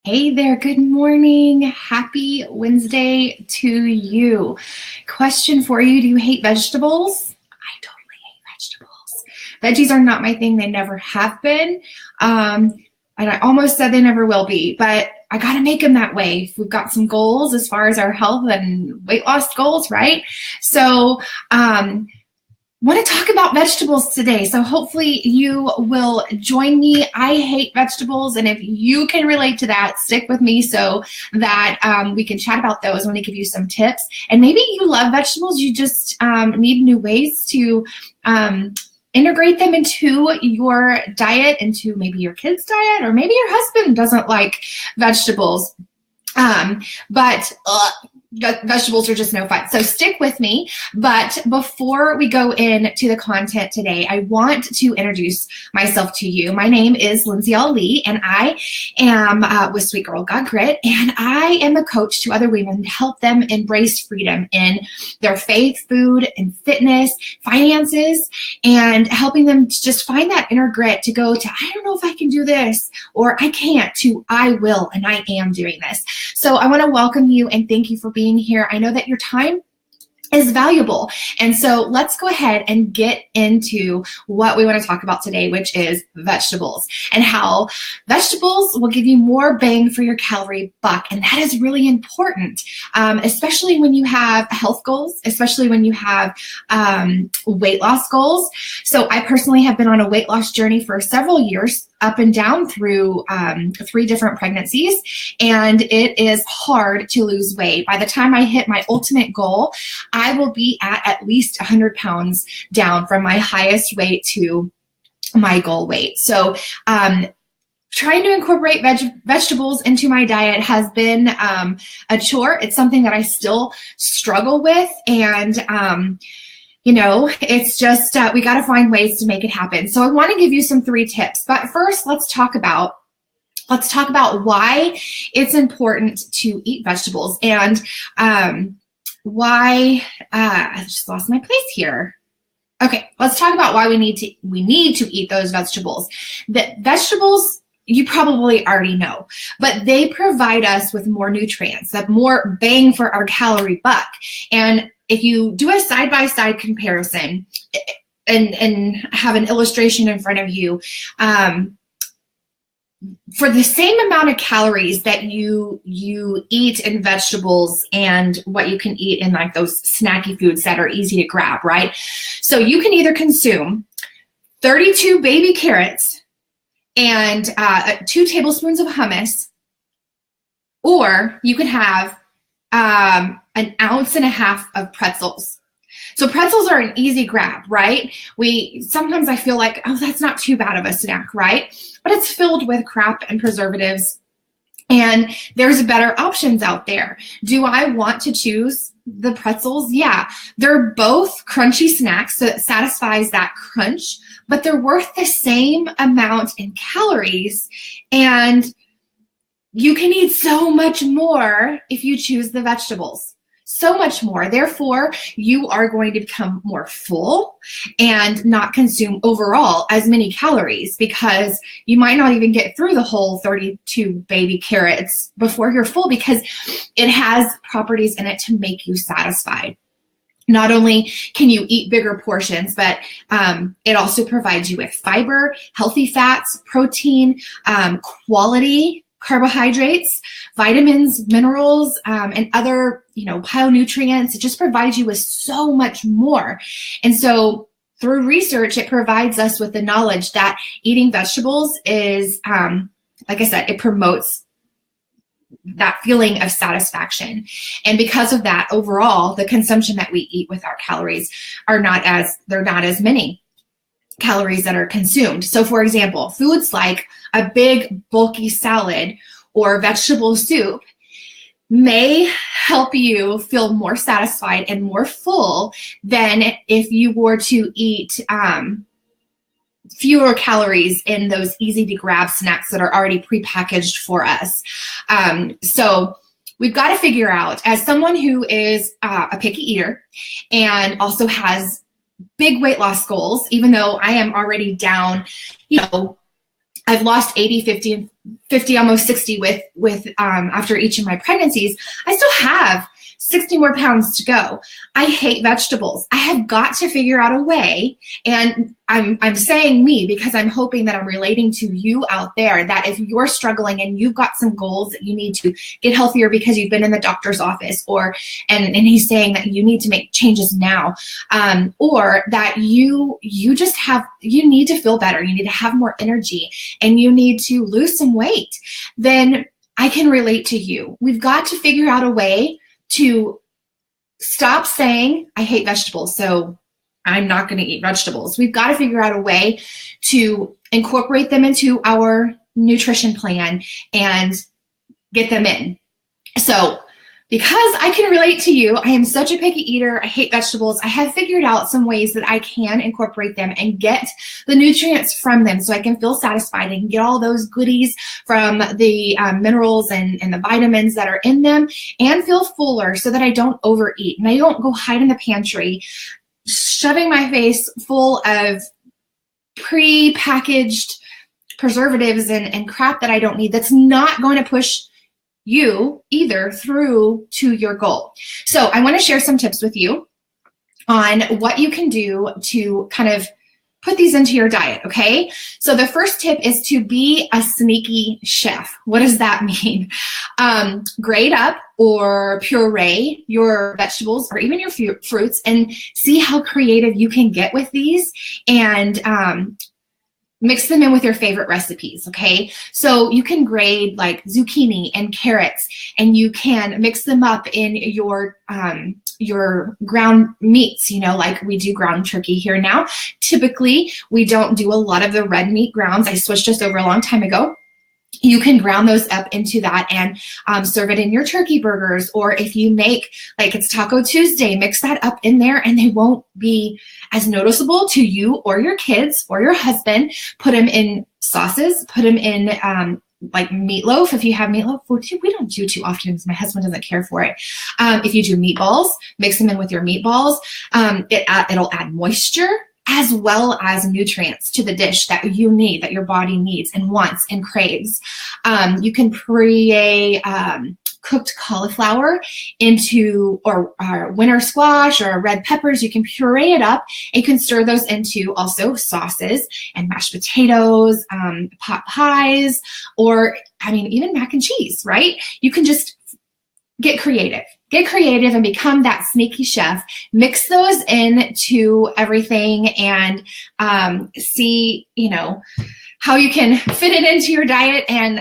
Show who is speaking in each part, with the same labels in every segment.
Speaker 1: Hey there, good morning. Happy Wednesday to you. Question for you, do you hate vegetables? I totally hate vegetables. Veggies are not my thing. They never have been. And I almost said they never will be, but I got to make them that way. We've got some goals as far as our health and weight loss goals, right? So, want to talk about vegetables today. So hopefully you will join me. I hate vegetables. And if you can relate to that, stick with me so that we can chat about those. I want to give you some tips. And maybe you love vegetables. You just need new ways to integrate them into your diet, into maybe your kids' diet, or maybe your husband doesn't like vegetables. But vegetables are just no fun. So stick with me. But before we go into the content today, I want to introduce myself to you. My name is Lindsay Lee, and I am with Sweet Girl Got Grit, and I am a coach to other women to help them embrace freedom in their faith, food, and fitness, finances, and helping them to just find that inner grit to go to, I don't know if I can do this, or I can't, to I will, and I am doing this. So I want to welcome you and thank you for being here. I know that your time is valuable. And so let's go ahead and get into what we want to talk about today, which is vegetables and how vegetables will give you more bang for your calorie buck. And that is really important, especially when you have health goals, especially when you have weight loss goals. So I personally have been on a weight loss journey for several years, up and down through 3 different pregnancies, and it is hard to lose weight. By the time I hit my ultimate goal, I will be at least 100 pounds down from my highest weight to my goal weight. So trying to incorporate vegetables into my diet has been a chore. It's something that I still struggle with, and you know, it's just, we got to find ways to make it happen. So I want to give you some 3 tips, but first let's talk about why it's important to eat vegetables and why, I just lost my place here. Okay, let's talk about why we need to eat those vegetables. The vegetables, you probably already know, but they provide us with more nutrients, that more bang for our calorie buck. And if you do a side-by-side comparison and have an illustration in front of you, for the same amount of calories that you eat in vegetables and what you can eat in like those snacky foods that are easy to grab, right? So you can either consume 32 baby carrots and 2 tablespoons of hummus, or you can have 1.5 ounces of pretzels. So pretzels are an easy grab, right? Sometimes I feel like, oh, that's not too bad of a snack, right? But it's filled with crap and preservatives, and there's better options out there. Do I want to choose the pretzels? Yeah, they're both crunchy snacks, so it satisfies that crunch, but they're worth the same amount in calories, and you can eat so much more if you choose the vegetables. So much more. Therefore, you are going to become more full and not consume overall as many calories, because you might not even get through the whole 32 baby carrots before you're full, because it has properties in it to make you satisfied. Not only can you eat bigger portions, but it also provides you with fiber, healthy fats, protein, quality carbohydrates, vitamins, minerals, and other, phytonutrients. It just provides you with so much more. And so through research, it provides us with the knowledge that eating vegetables is, like I said, it promotes that feeling of satisfaction. And because of that, overall, the consumption that we eat with our calories they're not as many calories that are consumed. So for example, foods like a big bulky salad or vegetable soup may help you feel more satisfied and more full than if you were to eat fewer calories in those easy to grab snacks that are already prepackaged for us. So we've got to figure out, as someone who is a picky eater and also has big weight loss goals, even though I am already down, I've lost 80, 50, and 50, almost 60 with after each of my pregnancies. I still have 60 more pounds to go. I hate vegetables. I have got to figure out a way, and I'm saying me because I'm hoping that I'm relating to you out there, that if you're struggling and you've got some goals that you need to get healthier because you've been in the doctor's office, and he's saying that you need to make changes now, or that you need to feel better, you need to have more energy, and you need to lose some weight, then I can relate to you. We've got to figure out a way to stop saying, I hate vegetables, so I'm not going to eat vegetables. We've got to figure out a way to incorporate them into our nutrition plan and get them in. So because I can relate to you, I am such a picky eater. I hate vegetables. I have figured out some ways that I can incorporate them and get the nutrients from them so I can feel satisfied and get all those goodies from the minerals and the vitamins that are in them and feel fuller so that I don't overeat and I don't go hide in the pantry shoving my face full of pre-packaged preservatives and crap that I don't need that's not going to push you either through to your goal. So I want to share some tips with you on what you can do to kind of put these into your diet, okay? So the first tip is to be a sneaky chef. What does that mean? Grate up or puree your vegetables or even your fruits and see how creative you can get with these, and mix them in with your favorite recipes, okay? So you can grate like zucchini and carrots, and you can mix them up in your ground meats, like we do ground turkey here now. Typically, we don't do a lot of the red meat grounds. I switched this over a long time ago. You can ground those up into that and serve it in your turkey burgers. Or if you make, like it's Taco Tuesday, mix that up in there and they won't be as noticeable to you or your kids or your husband. Put them in sauces, put them in like meatloaf. If you have meatloaf, which we don't do too often because my husband doesn't care for it. If you do meatballs, mix them in with your meatballs. It'll add moisture as well as nutrients to the dish that you need, that your body needs and wants and craves. You can puree cooked cauliflower into, or winter squash or red peppers. You can puree it up and you can stir those into also sauces and mashed potatoes, pot pies, or even mac and cheese, right? You can just get creative. Get creative and become that sneaky chef. Mix those into everything and see, how you can fit it into your diet. And,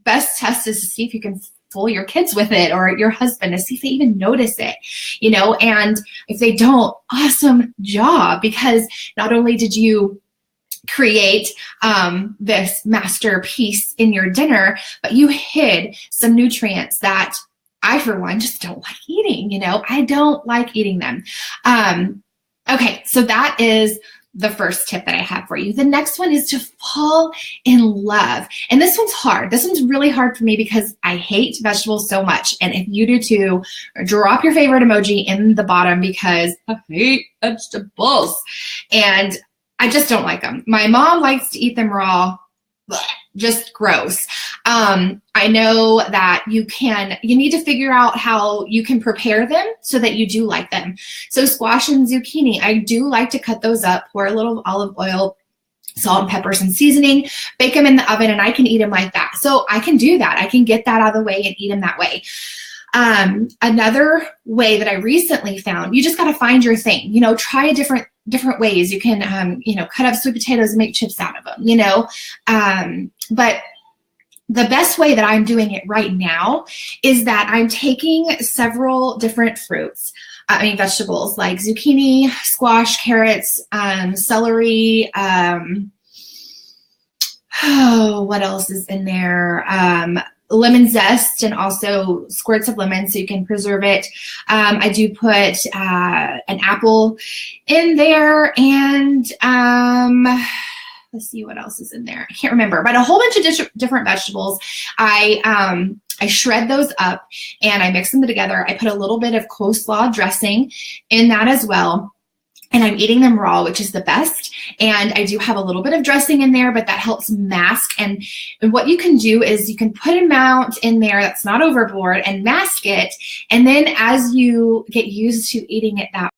Speaker 1: best test is to see if you can fool your kids with it or your husband to see if they even notice it, and if they don't, awesome job, because not only did you create this masterpiece in your dinner, but you hid some nutrients that I, for one, just don't like eating. I don't like eating them. Okay, so that is the first tip that I have for you. The next one is to fall in love. And this one's hard. This one's really hard for me because I hate vegetables so much. And if you do too, drop your favorite emoji in the bottom because I hate vegetables. And I just don't like them. My mom likes to eat them raw. Blech, just gross. I know that you need to figure out how you can prepare them so that you do like them. So squash and zucchini, I do like to cut those up, pour a little olive oil, salt and peppers and seasoning, bake them in the oven, and I can eat them like that. So I can do that. I can get that out of the way and eat them that way. Another way that I recently found, you just got to find your thing, try different ways. You can, cut up sweet potatoes and make chips out of them, but the best way that I'm doing it right now is that I'm taking several different vegetables like zucchini, squash, carrots, celery, what else is in there? Lemon zest and also squirts of lemon so you can preserve it. I do put an apple in there and let's see what else is in there. I can't remember, but a whole bunch of different vegetables. I shred those up and I mix them together. I put a little bit of coleslaw dressing in that as well. and I'm eating them raw, which is the best. And I do have a little bit of dressing in there, but that helps mask. And what you can do is you can put an amount in there that's not overboard and mask it. And then as you get used to eating it that